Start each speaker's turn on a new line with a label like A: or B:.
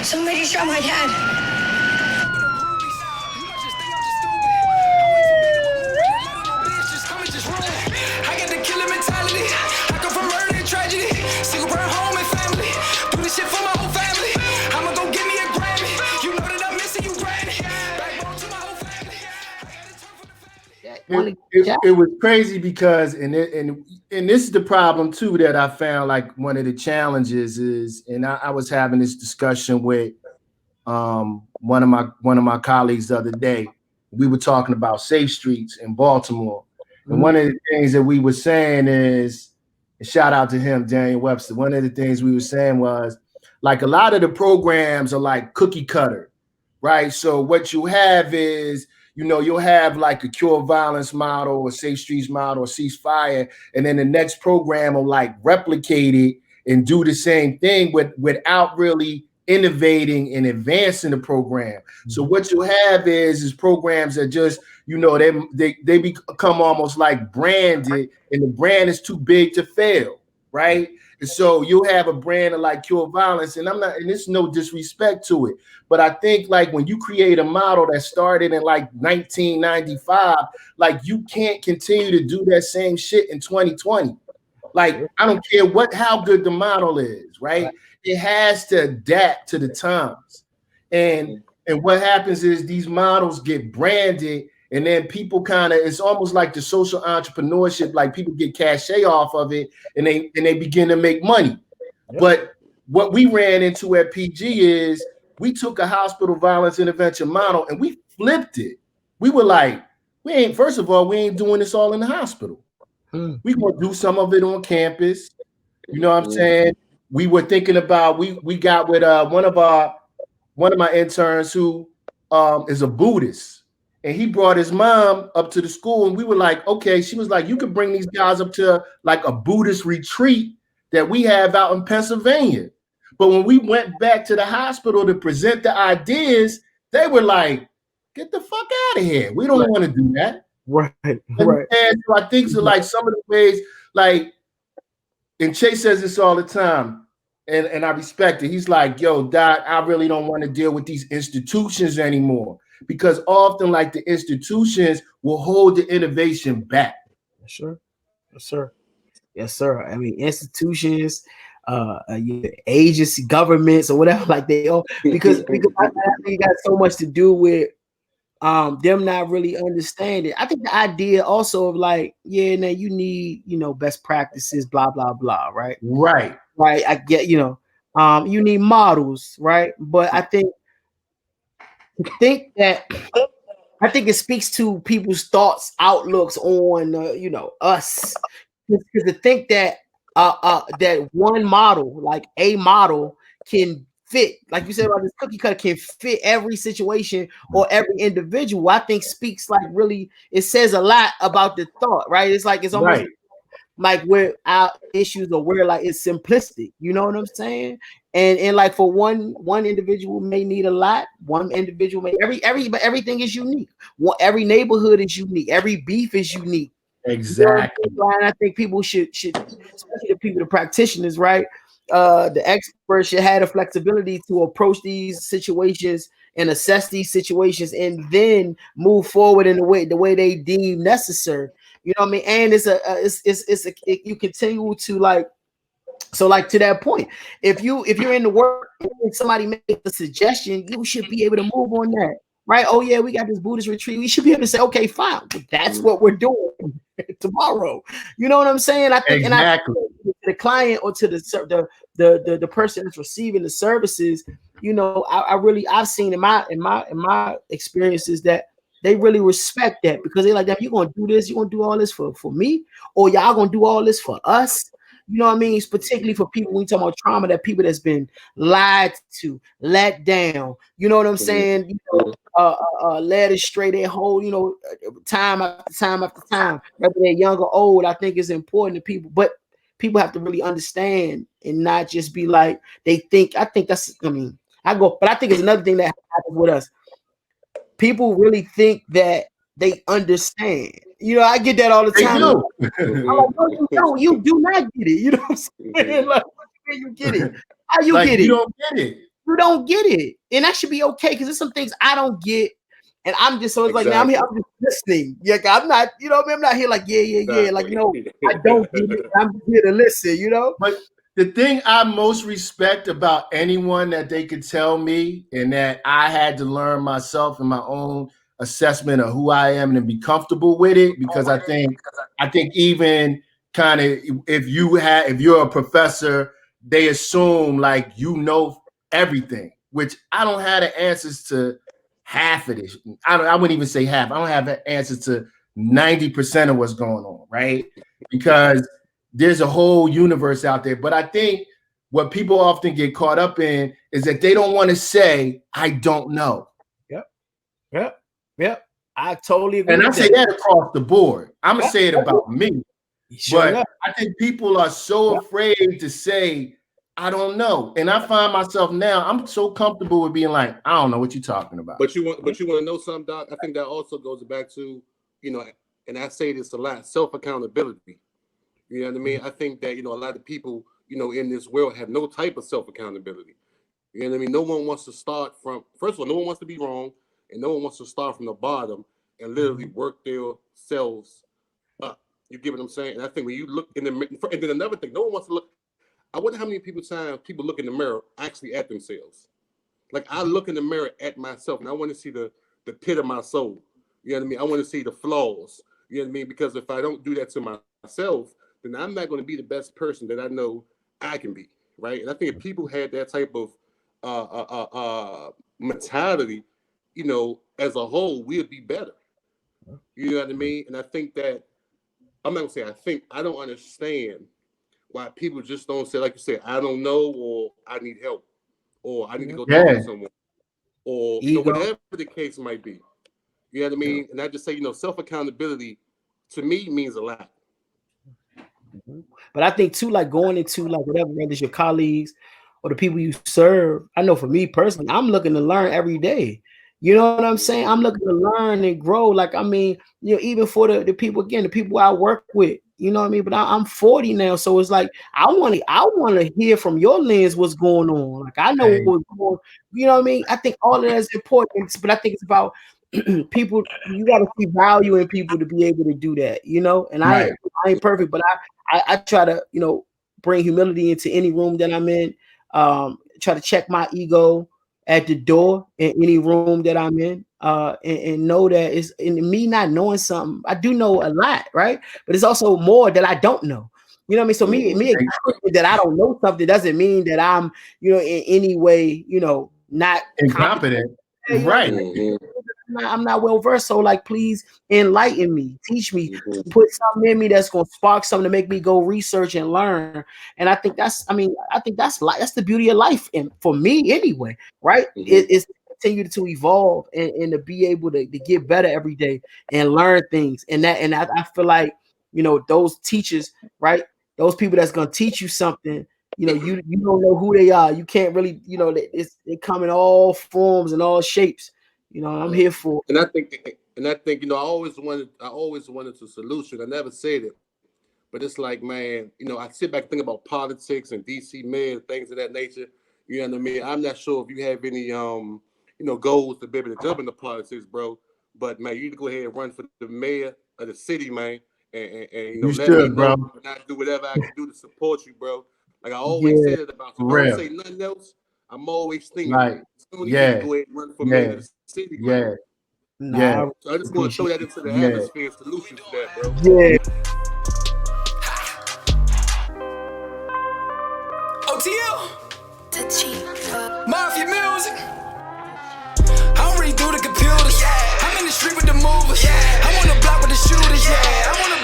A: Somebody shot my dad. I get the killer mentality. I come from murder and tragedy. Single burn home and family. Do this shit for my whole family. I'ma go get me a Grammy. You know that I'm missing you, Granny. Backbone to my whole family.
B: It was crazy because and this is the problem too that I found. Like one of the challenges is, and I was having this discussion with one of my colleagues the other day. We were talking about safe streets in Baltimore. And one of the things that we were saying is, and shout out to him, Daniel Webster. One of the things we were saying was, like, a lot of the programs are like cookie cutter, right? So what you have is, you'll have like a cure violence model or safe streets model or ceasefire, and then the next program will like replicate it and do the same thing without really innovating and advancing the program. So what you have is programs that just, they become almost like branded, and the brand is too big to fail, right? And so you'll have a brand of like cure violence, and it's no disrespect to it, but I think like when you create a model that started in like 1995, like you can't continue to do that same shit in 2020. Like, I don't care how good the model is, right? It has to adapt to the times. And what happens is these models get branded, and then people it's almost like the social entrepreneurship, like people get cachet off of it, and they begin to make money. Yep. But what we ran into at PG is we took a hospital violence intervention model and we flipped it. We were like, first of all, we ain't doing this all in the hospital. We gonna do some of it on campus. You know what I'm saying? We were thinking about, we got with one of my interns who is a Buddhist, and he brought his mom up to the school, and we were like, okay, she was like, you could bring these guys up to like a Buddhist retreat that we have out in Pennsylvania. But when we went back to the hospital to present the ideas, they were like, get the fuck out of here. We don't want to do that.
C: Right.
B: And so I think so, like some of the ways, like, and Chase says this all the time, and I respect it. He's like, yo, Doc, I really don't want to deal with these institutions anymore, because often like the institutions will hold the innovation back.
C: Yes, sir. I mean, institutions, agency, governments, or whatever, like they all, because I think it got so much to do with them not really understanding. I think the idea also of like, yeah, now you need, best practices, blah, blah, blah, right?
B: Right.
C: I get, you need models, right? But I think that it speaks to people's thoughts, outlooks on, us. Because to think that that one model, like a model, can fit, like you said about this cookie cutter, can fit every situation or every individual, I think speaks like really, it says a lot about the thought, right? It's like, it's almost like where our issues are where like it's simplistic, you know what I'm saying? And like for one individual may need a lot, one individual may but everything is unique. Every neighborhood is unique, every beef is unique.
B: Exactly.
C: And I think people should, especially the practitioners, right? The experts should have the flexibility to approach these situations and assess these situations, and then move forward in the way they deem necessary. You know what I mean? And you continue to like, so like to that point, if you're in the work and somebody makes a suggestion, you should be able to move on that, right? Oh yeah, we got this Buddhist retreat. We should be able to say, okay, fine, that's what we're doing tomorrow. You know what I'm saying? I think,
B: exactly.
C: And I think to the client or to the person that's receiving the services, I've seen in my experiences that they really respect that, because they're like, damn, you're gonna do this, you're gonna do all this for me, or y'all gonna do all this for us. You know what I mean? It's particularly for people, when you talk about trauma, that people that's been lied to, let down. You know what I'm saying? Led astray their whole, time after time after time, whether they're young or old. I think it's important to people, but people have to really understand and not just be like they think. I think that's. I mean, but I think it's another thing that happens with us. People really think that they understand. I get that all the time. I'm like, no, you do not get it. You know what I'm saying? Like, you get it. How you
B: like,
C: get
B: you
C: it?
B: don't get it.
C: You don't get it, and that should be okay because there's some things I don't get, and I'm just so it's like now I'm here, I'm just listening. Yeah, I'm not, you know what I mean? I'm not here like yeah, like I don't get it. I'm just here to listen, you know.
B: But the thing I most respect about anyone that they could tell me, and that I had to learn myself in my own assessment of who I am and be comfortable with it, because I think even kind of if you're a professor, they assume like you know everything, which I don't have the answers to half of this. I wouldn't even say half. I don't have the answers to 90% of what's going on, right? Because there's a whole universe out there. But I think what people often get caught up in is that they don't want to say, I don't know.
C: Yep. I totally agree.
B: And I say that across the board. I'm going to say it about me. But I think people are so afraid to say, I don't know. And I find myself now, I'm so comfortable with being like, I don't know what you're talking about.
D: But you want to know something, Doc? I think that also goes back to, you know, and I say this a lot, self-accountability. You know what I mean? I think that, you know, a lot of people, you know, in this world have no type of self-accountability. You know what I mean? No one wants to start from, first of all, no one wants to be wrong, and no one wants to start from the bottom and literally work themselves up. You get what I'm saying? And I think when you look in the mirror, and then another thing, no one wants to look. I wonder how many people look in the mirror actually at themselves. Like I look in the mirror at myself, and I want to see the pit of my soul. You know what I mean? I want to see the flaws. You know what I mean? Because if I don't do that to myself, then I'm not going to be the best person that I know I can be, right? And I think if people had that type of mentality, you know, as a whole, we'd be better. You know what I mean? And I think that, I'm not going to say I think, I don't understand why people just don't say, like you said, I don't know, or I need help, or I need to go talk to someone, or you know, whatever the case might be. You know what I mean? And I just say, you know, self-accountability to me means a lot.
C: But I think too, like going into like whatever, whether it's your colleagues or the people you serve, I know for me personally, I'm looking to learn every day. You know what I'm saying? I'm looking to learn and grow. Like, I mean, you know, even for the people, again, the people I work with, you know what I mean? But I'm 40 now. So it's like, I want to hear from your lens what's going on. Like, I know what's going on. You know what I mean? I think all of that is important, but I think it's about people. You got to see value in people to be able to do that, you know? And I ain't perfect, but I try to, you know, bring humility into any room that I'm in. Try to check my ego at the door in any room that I'm in, and know that it's in me not knowing something. I do know a lot, right? But it's also more that I don't know. You know what I mean? So me acknowledging that I don't know something doesn't mean that I'm, you know, in any way, you know, not
B: incompetent. Right.
C: I'm not well versed. So like, please enlighten me, teach me, put something in me that's going to spark something to make me go research and learn. And I think that's the beauty of life. And for me anyway, right. It's continue to evolve and to be able to get better every day and learn things. And I feel like, you know, those teachers, right. Those people that's going to teach you something, you know, you don't know who they are. You can't really, you know, they come in all forms and all shapes. You know, I'm here for.
D: And I think, you know, I always wanted a solution. I never said it, but it's like, man, you know, I sit back and think about politics and DC mayor, things of that nature. You know what I mean? I'm not sure if you have any, you know, goals to be able to jump into politics, bro. But man, you need to go ahead and run for the mayor of the city, man, and you know, let me know, bro. And I do whatever I can do to support you, bro. Like I always said it about you. If I don't say nothing else, I'm always thinking.
B: Right.
D: Go ahead and run for mayor of the city, bro. So I just want to throw that into the atmosphere solution to that, bro.
A: OTL, Mafia Music. I don't really do the computers. I'm in the street with the movers. I'm on the block with the shooters. I'm on the